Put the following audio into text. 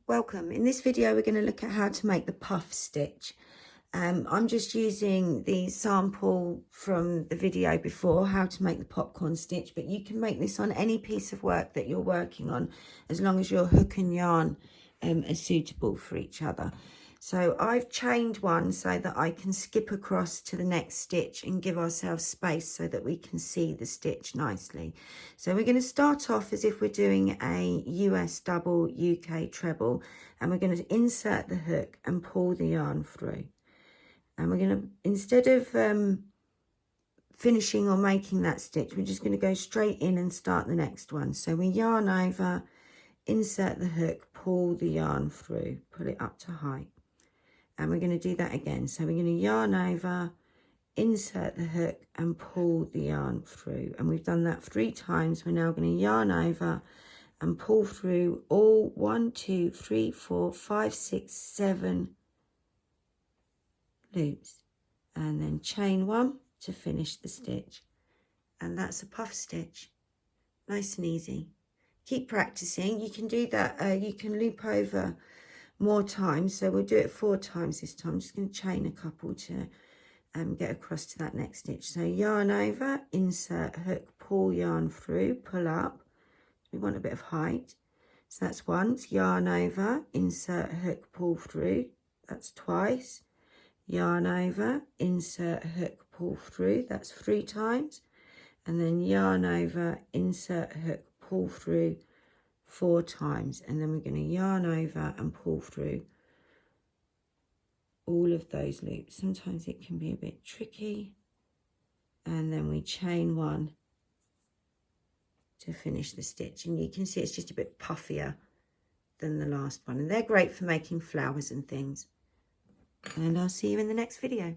Welcome. In this video we're going to look at how to make the puff stitch. I'm just using the sample from the video before, how to make the popcorn stitch, but you can make this on any piece of work that you're working on as long as your hook and yarn are suitable for each other. So I've chained one so that I can skip across to the next stitch and give ourselves space so that we can see the stitch nicely. So we're going to start off as if we're doing a US double, UK treble, and we're going to insert the hook and pull the yarn through. And we're going to, instead of finishing or making that stitch, we're just going to go straight in and start the next one. So we yarn over, insert the hook, pull the yarn through, pull it up to height. And we're going to do that again. So we're going to yarn over, insert the hook and pull the yarn through. And we've done that 3 times. We're now going to yarn over and pull through all 1, 2, 3, 4, 5, 6, 7 loops. And then chain 1 to finish the stitch. And that's a puff stitch. Nice and easy. Keep practicing. You can do that. You can loop over more times, so we'll do it 4 times this time. I'm just going to chain a couple to get across to that next stitch. So yarn over, insert hook, pull yarn through, pull up. We want a bit of height, so that's once. Yarn over, insert hook, pull through, that's twice. Yarn over, insert hook, pull through, that's 3 times. And then yarn over, insert hook, pull through 4 times, and then we're going to yarn over and pull through all of those loops. Sometimes it can be a bit tricky, and then we chain 1 to finish the stitch, and you can see it's just a bit puffier than the last one, and they're great for making flowers and things. And I'll see you in the next video.